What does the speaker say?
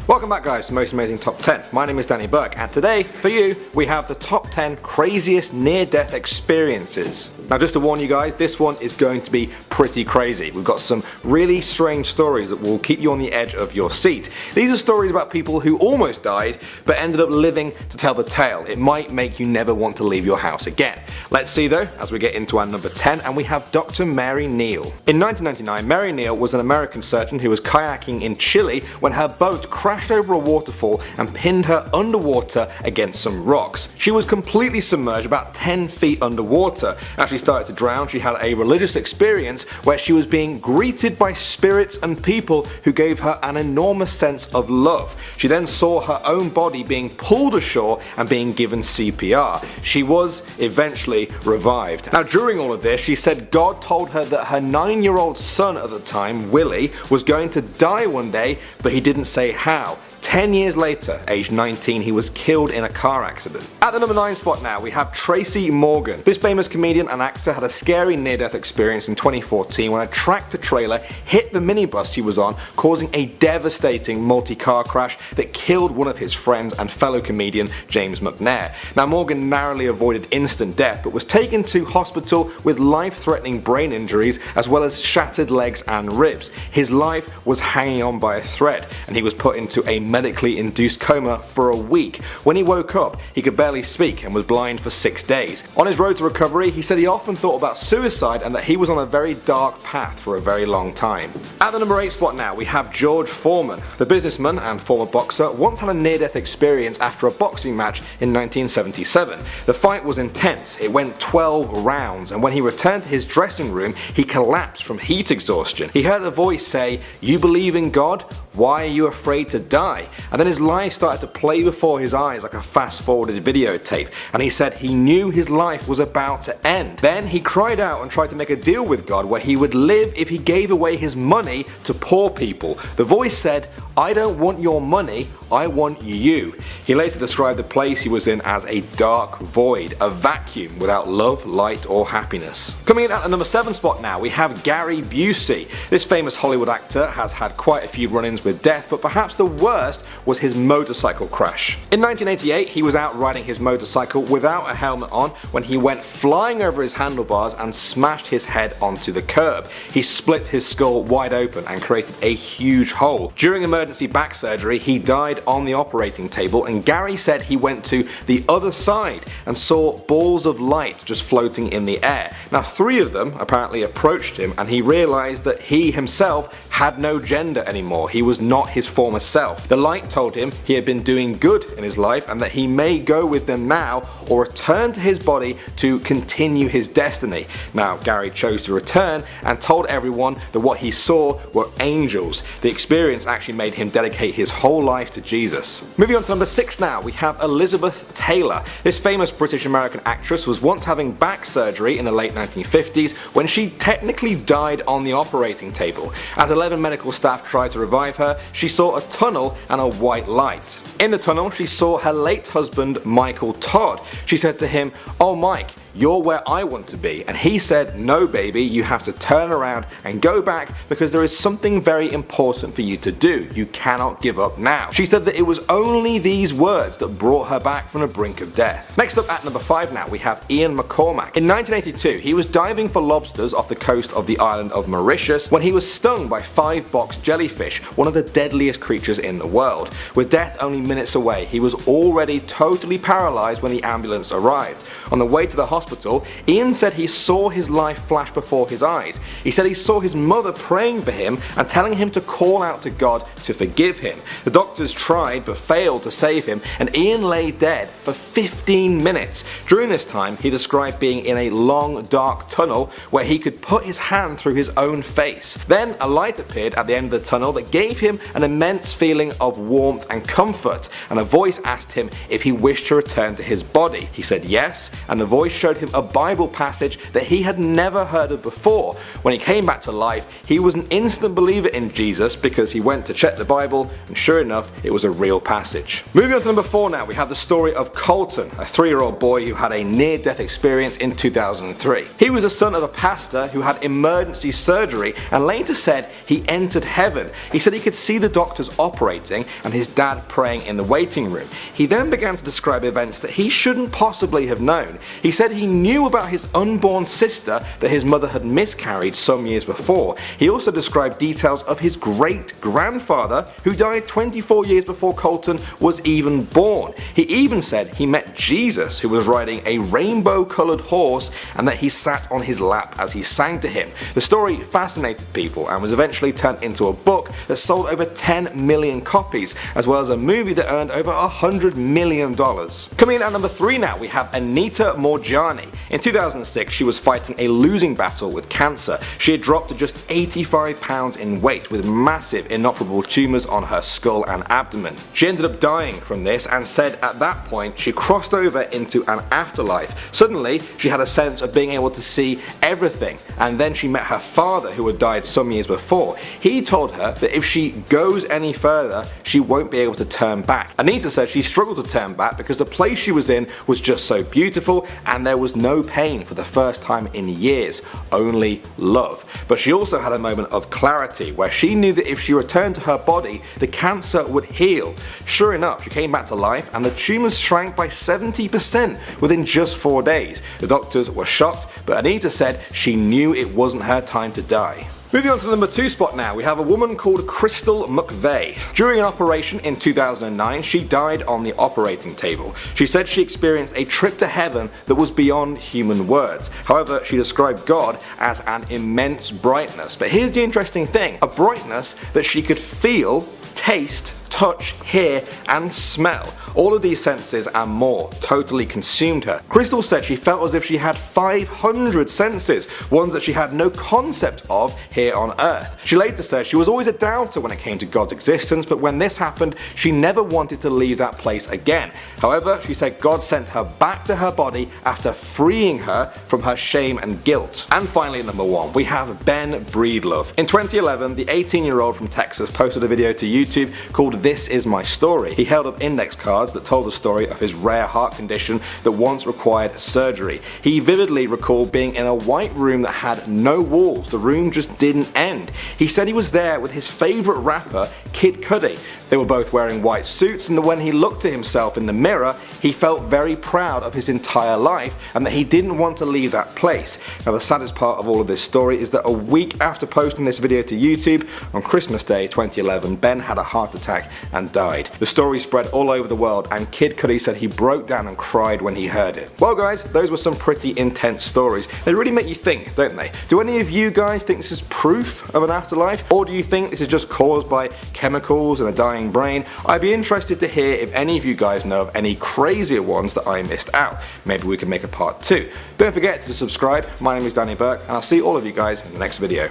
Welcome back guys to Most Amazing Top 10. My name is Danny Burke and today, for you, we have the top 10 craziest near-death experiences. Now just to warn you guys, this one is going to be pretty crazy. We've got some really strange stories that will keep you on the edge of your seat. These are stories about people who almost died but ended up living to tell the tale. It might make you never want to leave your house again. Let's see though as we get into our number 10, and we have Dr. Mary Neal. In 1999, Mary Neal was an American surgeon who was kayaking in Chile when her boat crashed over a waterfall and pinned her underwater against some rocks. She was completely submerged, about 10 feet underwater. As she started to drown, she had a religious experience where she was being greeted by spirits and people who gave her an enormous sense of love. She then saw her own body being pulled ashore and being given CPR. She was eventually revived. Now during all of this, she said God told her that her 9-year-old son at the time, Willie, was going to die one day, but he didn't say how. 10 years later, aged 19, he was killed in a car accident. At the number 9 spot now, we have Tracy Morgan. This famous comedian and actor had a scary near-death experience in 2014 when a tractor trailer hit the minibus he was on, causing a devastating multi-car crash that killed one of his friends and fellow comedian James McNair. Now Morgan narrowly avoided instant death but was taken to hospital with life-threatening brain injuries as well as shattered legs and ribs. His life was hanging on by a thread and he was put into a medically induced coma for a week. When he woke up, he could barely speak and was blind for 6 days. On his road to recovery, he said he often thought about suicide and that he was on a very dark path for a very long time. At the number 8 spot now, we have George Foreman. The businessman and former boxer once had a near-death experience after a boxing match in 1977. The fight was intense, it went 12 rounds, and when he returned to his dressing room, he collapsed from heat exhaustion. He heard a voice say, "You believe in God? Why are you afraid to die?" And then his life started to play before his eyes like a fast-forwarded videotape, and he said he knew his life was about to end. Then he cried out and tried to make a deal with God where he would live if he gave away his money to poor people. The voice said, "I don't want your money, I want you." He later described the place he was in as a dark void, a vacuum without love, light or happiness. Coming in at the number 7 spot now, we have Gary Busey. This famous Hollywood actor has had quite a few run-ins with death, but perhaps the worst was his motorcycle crash. In 1988, he was out riding his motorcycle without a helmet on when he went flying over his handlebars and smashed his head onto the curb. He split his skull wide open and created a huge hole. During emergency back surgery, he died on the operating table, and Gary said he went to the other side and saw balls of light just floating in the air. Now 3 of them apparently approached him and he realized that he himself had no gender anymore. He was not his former self. The light told him he had been doing good in his life and that he may go with them now or return to his body to continue his destiny. Now Gary chose to return and told everyone that what he saw were angels. The experience actually made him dedicate his whole life to Jesus. Moving on to number 6 now, we have Elizabeth Taylor. This famous British-American actress was once having back surgery in the late 1950s when she technically died on the operating table. As 11 medical staff tried to revive her, she saw a tunnel and a white light. In the tunnel, she saw her late husband Michael Todd. She said to him, "Oh Mike, you're where I want to be," and he said, "No baby, you have to turn around and go back because there is something very important for you to do. You cannot give up now." She said that it was only these words that brought her back from the brink of death. Next up at number 5 now, we have Ian McCormack. In 1982, he was diving for lobsters off the coast of the island of Mauritius when he was stung by 5-box jellyfish, one of the deadliest creatures in the world. With death only minutes away, he was already totally paralyzed when the ambulance arrived. On the way to the hospital, Ian said he saw his life flash before his eyes. He said he saw his mother praying for him and telling him to call out to God to forgive him. The doctors tried but failed to save him, and Ian lay dead for 15 minutes. During this time, he described being in a long dark tunnel where he could put his hand through his own face. Then a light appeared at the end of the tunnel that gave him an immense feeling of warmth and comfort, and a voice asked him if he wished to return to his body. He said yes, and the voice showed showed him a Bible passage that he had never heard of before. When he came back to life, he was an instant believer in Jesus because he went to check the Bible, and sure enough, it was a real passage. Moving on to number 4 now, we have the story of Colton, a 3-year-old boy who had a near-death experience in 2003. He was the son of a pastor who had emergency surgery and later said he entered heaven. He said he could see the doctors operating and his dad praying in the waiting room. He then began to describe events that he shouldn't possibly have known. He said he knew about his unborn sister that his mother had miscarried some years before. He also described details of his great-grandfather who died 24 years before Colton was even born. He even said he met Jesus, who was riding a rainbow-coloured horse, and that he sat on his lap as he sang to him. The story fascinated people and was eventually turned into a book that sold over 10 million copies, as well as a movie that earned over $100 million. Coming in at number 3 now, we have Anita Morjani. In 2006, she was fighting a losing battle with cancer. She had dropped to just 85 pounds in weight with massive inoperable tumours on her skull and abdomen. She ended up dying from this and said at that point she crossed over into an afterlife. Suddenly, she had a sense of being able to see everything, and then she met her father, who had died some years before. He told her that if she goes any further, she won't be able to turn back. Anita said she struggled to turn back because the place she was in was just so beautiful and there was no pain for the first time in years, only love. But she also had a moment of clarity where she knew that if she returned to her body, the cancer would heal. Sure enough, she came back to life and the tumours shrank by 70% within just 4 days. The doctors were shocked, but Anita said she knew it wasn't her time to die. Moving on to the number 2 spot now, we have a woman called Crystal McVeigh. During an operation in 2009, she died on the operating table. She said she experienced a trip to heaven that was beyond human words. However, she described God as an immense brightness. But here's the interesting thing, a brightness that she could feel, taste, touch, hear and smell. All of these senses and more totally consumed her. Crystal said she felt as if she had 500 senses, ones that she had no concept of here on Earth. She later said she was always a doubter when it came to God's existence, but when this happened, she never wanted to leave that place again. However, she said God sent her back to her body after freeing her from her shame and guilt. And finally, number 1, we have Ben Breedlove. In 2011, the 18-year-old from Texas posted a video to YouTube called "This Is My Story." He held up index cards that told the story of his rare heart condition that once required surgery. He vividly recalled being in a white room that had no walls. The room just didn't end. He said he was there with his favourite rapper, Kid Cudi. They were both wearing white suits, and when he looked at himself in the mirror, he felt very proud of his entire life and that he didn't want to leave that place. Now, the saddest part of all of this story is that a week after posting this video to YouTube, on Christmas Day 2011, Ben had a heart attack and died. The story spread all over the world, and Kid Cudi said he broke down and cried when he heard it. Well guys, those were some pretty intense stories. They really make you think, don't they? Do any of you guys think this is proof of an afterlife? Or do you think this is just caused by chemicals and a dying brain? I'd be interested to hear if any of you guys know of any crazier ones that I missed out. Maybe we can make a part 2. Don't forget to subscribe. My name is Danny Burke, and I'll see all of you guys in the next video.